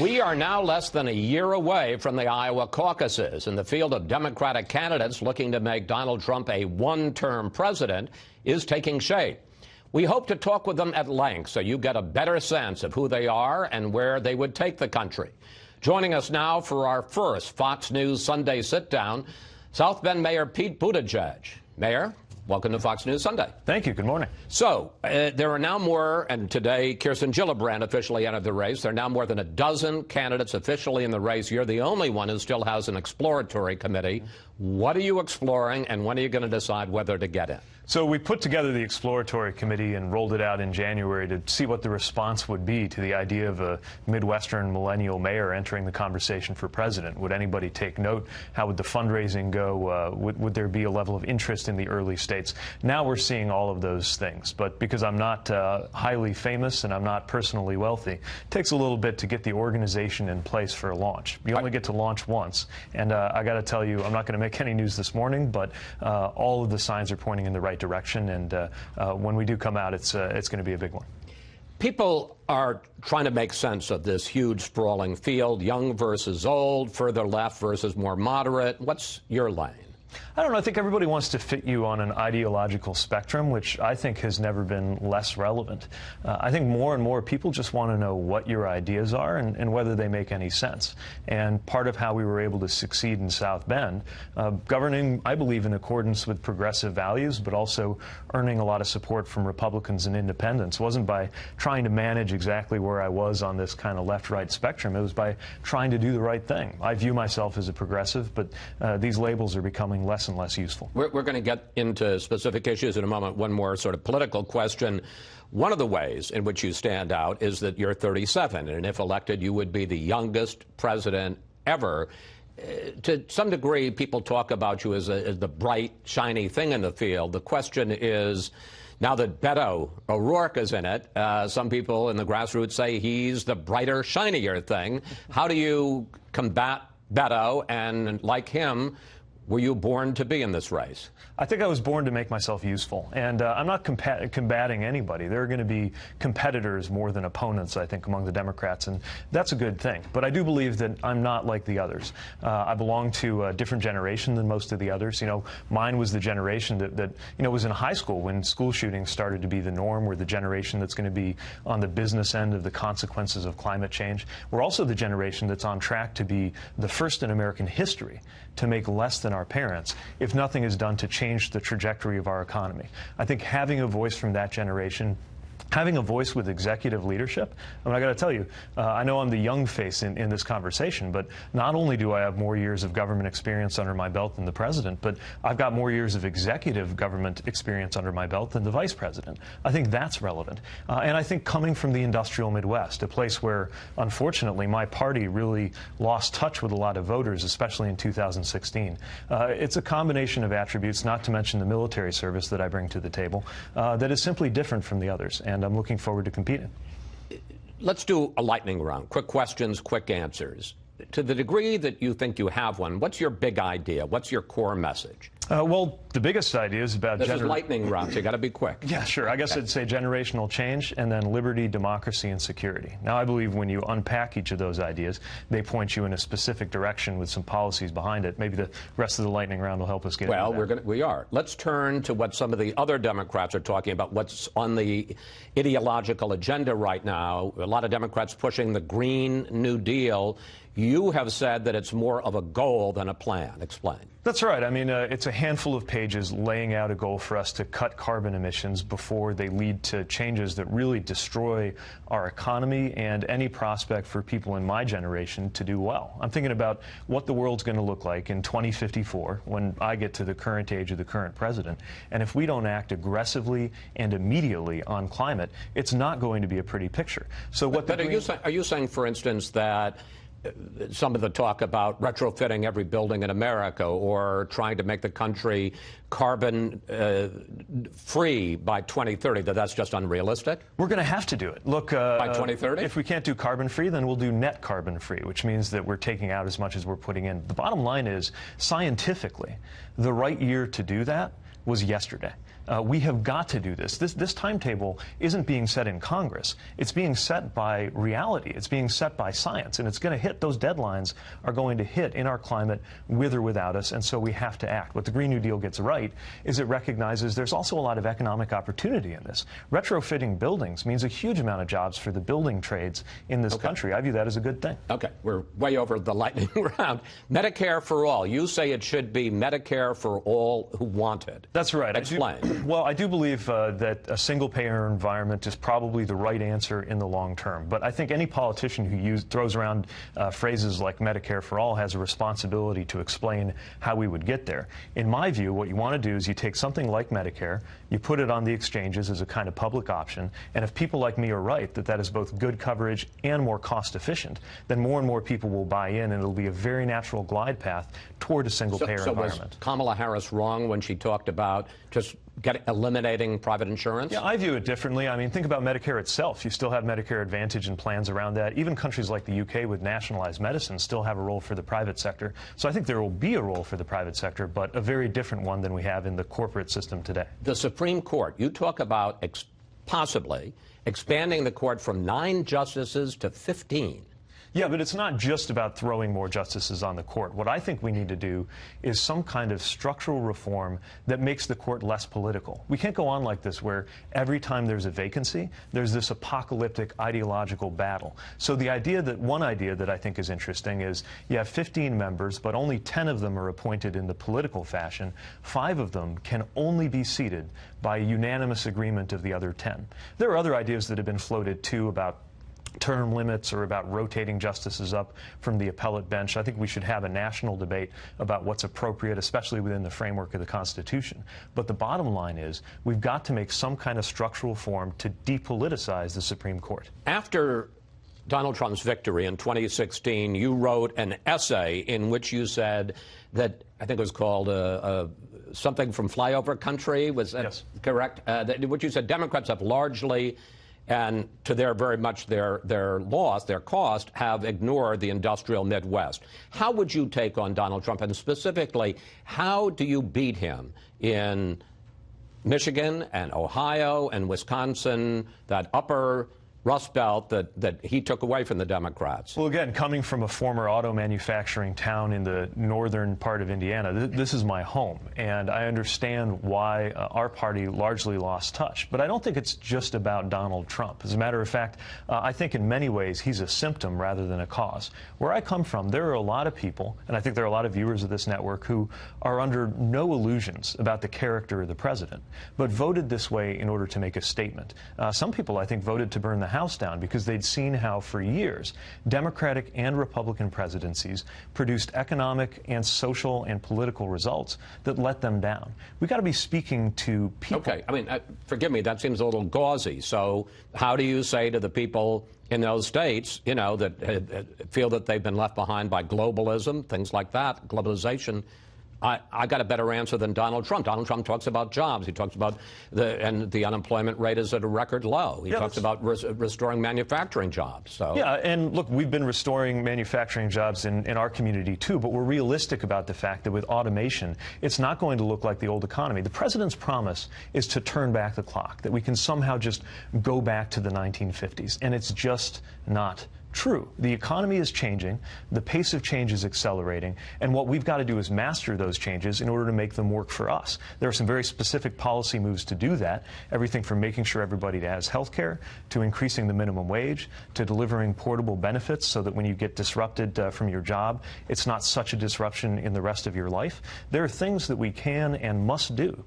We are now less than a year away from the Iowa caucuses, and the field of Democratic candidates looking to make Donald Trump a one-term president is taking shape. We hope to talk with them at length so you get a better sense of who they are and where they would take the country. Joining us now for our first Fox News Sunday sit-down, South Bend Mayor Pete Buttigieg. Mayor, welcome to Fox News Sunday. Thank you. Good morning. So there are now more, and today Kirsten Gillibrand officially entered the race. There are now more than a dozen candidates officially in the race. You're the only one who still has an exploratory committee. What are you exploring, and when are you going to decide whether to get in? So we put together the exploratory committee and rolled it out in January to see what the response would be to the idea of a Midwestern millennial mayor entering the conversation for president. Would anybody take note? How would the fundraising go? Would there be a level of interest in the early states? Now we're seeing all of those things. But because I'm not highly famous and I'm not personally wealthy, it takes a little bit to get the organization in place for a launch. You only get to launch once. And I got to tell you, I'm not going to make any news this morning, but all of the signs are pointing in the right direction, and when we do come out, it's going to be a big one. People are trying to make sense of this huge, sprawling field, young versus old, further left versus more moderate. What's your lane? I don't know. I think everybody wants to fit you on an ideological spectrum, which I think has never been less relevant. I think more and more people just want to know what your ideas are and whether they make any sense. And part of how we were able to succeed in South Bend, governing, I believe, in accordance with progressive values, but also earning a lot of support from Republicans and independents, wasn't by trying to manage exactly where I was on this kind of left-right spectrum. It was by trying to do the right thing. I view myself as a progressive, but these labels are becoming less and less useful. We're going to get into specific issues in a moment. One more sort of political question. One of the ways in which you stand out is that you're 37, and if elected, you would be the youngest president ever. To some degree, people talk about you as the bright, shiny thing in the field. The question is, now that Beto O'Rourke is in it, some people in the grassroots say he's the brighter, shinier thing. How do you combat Beto, and like him, were you born to be in this race? I think I was born to make myself useful, and I'm not combating anybody. There are going to be competitors more than opponents, I think, among the Democrats, and that's a good thing. But I do believe that I'm not like the others. I belong to a different generation than most of the others. You know, mine was the generation that was in high school when school shootings started to be the norm. We're the generation that's going to be on the business end of the consequences of climate change. We're also the generation that's on track to be the first in American history to make less than our parents if nothing is done to change the trajectory of our economy. I think having a voice from that generation, having a voice with executive leadership, I mean, I got to tell you, I know I'm the young face in this conversation, but not only do I have more years of government experience under my belt than the president, but I've got more years of executive government experience under my belt than the vice president. I think that's relevant. And I think coming from the industrial Midwest, a place where, unfortunately, my party really lost touch with a lot of voters, especially in 2016, it's a combination of attributes, not to mention the military service that I bring to the table, that is simply different from the others. And I'm looking forward to competing. Let's do a lightning round. Quick questions, quick answers. To the degree that you think you have one, what's your big idea? What's your core message? Well, the biggest idea is about... This is lightning round, so you got to be quick. Yeah, sure. I guess I'd say generational change and then liberty, democracy, and security. Now, I believe when you unpack each of those ideas, they point you in a specific direction with some policies behind it. Maybe the rest of the lightning round will help us get into that. We are. Let's turn to what some of the other Democrats are talking about, what's on the ideological agenda right now. A lot of Democrats pushing the Green New Deal. You have said that it's more of a goal than a plan. Explain. That's right. I mean, it's a handful of pages laying out a goal for us to cut carbon emissions before they lead to changes that really destroy our economy and any prospect for people in my generation to do well. I'm thinking about what the world's going to look like in 2054 when I get to the current age of the current president. And if we don't act aggressively and immediately on climate, it's not going to be a pretty picture. So what are you saying, for instance, that some of the talk about retrofitting every building in America or trying to make the country carbon free by 2030, that's just unrealistic? We're going to have to do it. Look, by 2030? If we can't do carbon free, then we'll do net carbon free, which means that we're taking out as much as we're putting in. The bottom line is, scientifically, the right year to do that was yesterday. We have got to do this. This timetable isn't being set in Congress. It's being set by reality. It's being set by science, and it's going to hit. Those deadlines are going to hit in our climate with or without us, and so we have to act. What the Green New Deal gets right is it recognizes there's also a lot of economic opportunity in this. Retrofitting buildings means a huge amount of jobs for the building trades in this country. I view that as a good thing. Okay, we're way over the lightning round. Medicare for all. You say it should be Medicare for all who want it. That's right. Explain. Well, I do believe that a single-payer environment is probably the right answer in the long term. But I think any politician who throws around phrases like Medicare for all has a responsibility to explain how we would get there. In my view, what you want to do is you take something like Medicare, you put it on the exchanges as a kind of public option, and if people like me are right that that is both good coverage and more cost-efficient, then more and more people will buy in, and it'll be a very natural glide path toward a single-payer environment. Was Kamala Harris wrong when she talked about just eliminating private insurance? Yeah, I view it differently. I mean, think about Medicare itself. You still have Medicare Advantage and plans around that. Even countries like the UK with nationalized medicine still have a role for the private sector. So I think there will be a role for the private sector, but a very different one than we have in the corporate system today. The Supreme Court, you talk about possibly expanding the court from 9 justices to 15. Yeah, but it's not just about throwing more justices on the court. What I think we need to do is some kind of structural reform that makes the court less political. We can't go on like this where every time there's a vacancy, there's this apocalyptic ideological battle. So one idea that I think is interesting is you have 15 members, but only 10 of them are appointed in the political fashion. 5 of them can only be seated by unanimous agreement of the other 10. There are other ideas that have been floated, too, about term limits or about rotating justices up from the appellate bench. I think we should have a national debate about what's appropriate, especially within the framework of the Constitution. But the bottom line is we've got to make some kind of structural reform to depoliticize the Supreme Court. After Donald Trump's victory in 2016, you wrote an essay in which you said that, I think it was called something from flyover country, was that yes. correct? Which you said Democrats have largely, and to their very much their loss, their cost, have ignored the industrial Midwest. How would you take on Donald Trump? And specifically, how do you beat him in Michigan and Ohio and Wisconsin, that upper Rust Belt that he took away from the Democrats? Well, again, coming from a former auto manufacturing town in the northern part of Indiana, this is my home, and I understand why our party largely lost touch. But I don't think it's just about Donald Trump. As a matter of fact, I think in many ways he's a symptom rather than a cause. Where I come from, there are a lot of people, and I think there are a lot of viewers of this network, who are under no illusions about the character of the president, but voted this way in order to make a statement. Some people, I think, voted to burn the House down because they'd seen how, for years, Democratic and Republican presidencies produced economic and social and political results that let them down. We've got to be speaking to people. Okay, I mean, forgive me, that seems a little gauzy. So how do you say to the people in those states, you know, that feel that they've been left behind by globalism, things like that, globalization? I got a better answer than Donald Trump. Donald Trump talks about jobs. He talks about the unemployment rate is at a record low. He talks about restoring manufacturing jobs. So yeah, and look, we've been restoring manufacturing jobs in our community too, but we're realistic about the fact that with automation, it's not going to look like the old economy. The president's promise is to turn back the clock, that we can somehow just go back to the 1950s, and it's just not true. The economy is changing, the pace of change is accelerating, and what we've got to do is master those changes in order to make them work for us. There are some very specific policy moves to do that, everything from making sure everybody has health care, to increasing the minimum wage, to delivering portable benefits so that when you get disrupted from your job, it's not such a disruption in the rest of your life. There are things that we can and must do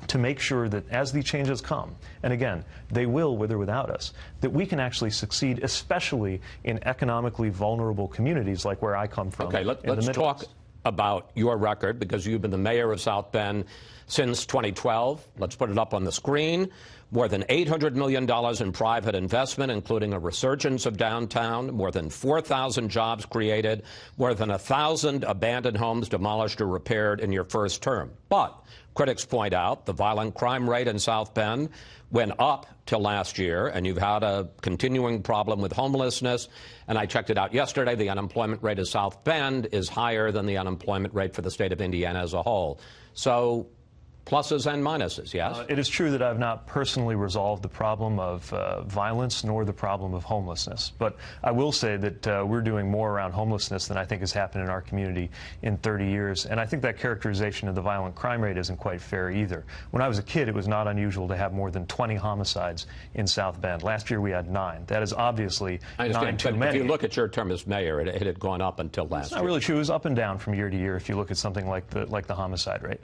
to make sure that as these changes come, and again, they will with or without us, that we can actually succeed, especially in economically vulnerable communities like where I come from. Okay, let's talk about your record, because you've been the mayor of South Bend since 2012. Let's put it up on the screen. More than $800 million in private investment, including a resurgence of downtown, more than 4,000 jobs created, more than 1,000 abandoned homes demolished or repaired in your first term. But critics point out the violent crime rate in South Bend went up till last year, and you've had a continuing problem with homelessness. And I checked it out yesterday. The unemployment rate of South Bend is higher than the unemployment rate for the state of Indiana as a whole. So Pluses and minuses, yes? It is true that I've not personally resolved the problem of violence nor the problem of homelessness. But I will say that we're doing more around homelessness than I think has happened in our community in 30 years. And I think that characterization of the violent crime rate isn't quite fair either. When I was a kid, it was not unusual to have more than 20 homicides in South Bend. Last year we had 9. That is obviously 9 too many. If you look at your term as mayor, it had gone up until last year. It's not really true. It was up and down from year to year if you look at something like the homicide rate.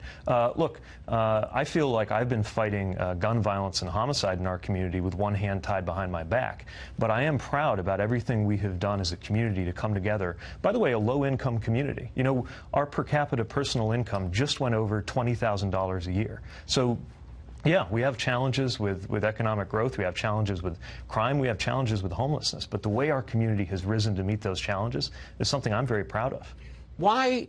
I feel like I've been fighting gun violence and homicide in our community with one hand tied behind my back. But I am proud about everything we have done as a community to come together. By the way, a low-income community. You know, our per capita personal income just went over $20,000 a year. So, yeah, we have challenges with economic growth. We have challenges with crime. We have challenges with homelessness. But the way our community has risen to meet those challenges is something I'm very proud of. Why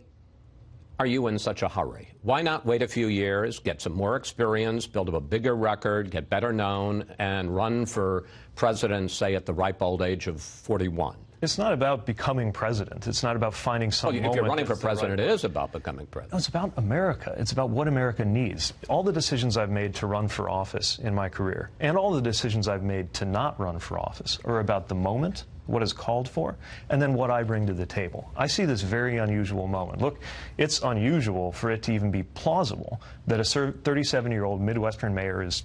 are you in such a hurry? Why not wait a few years, get some more experience, build up a bigger record, get better known, and run for president, say, at the ripe old age of 41? It's not about becoming president. It's not about finding some moment. If you're running for president, it is about becoming president. No, it's about America. It's about what America needs. All the decisions I've made to run for office in my career, and all the decisions I've made to not run for office, are about the moment, what is called for, and then what I bring to the table. I see this very unusual moment. Look, it's unusual for it to even be plausible that a 37-year-old Midwestern mayor is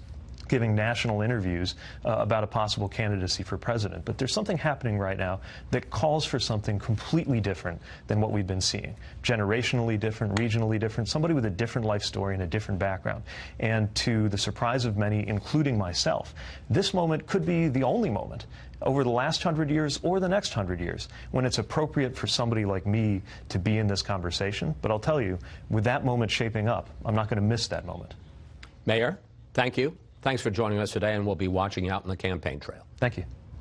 giving national interviews about a possible candidacy for president. But there's something happening right now that calls for something completely different than what we've been seeing. Generationally different, regionally different, somebody with a different life story and a different background. And to the surprise of many, including myself, this moment could be the only moment over the last 100 years or the next 100 years when it's appropriate for somebody like me to be in this conversation. But I'll tell you, with that moment shaping up, I'm not going to miss that moment. Mayor, thank you. Thanks for joining us today, and we'll be watching you out on the campaign trail. Thank you.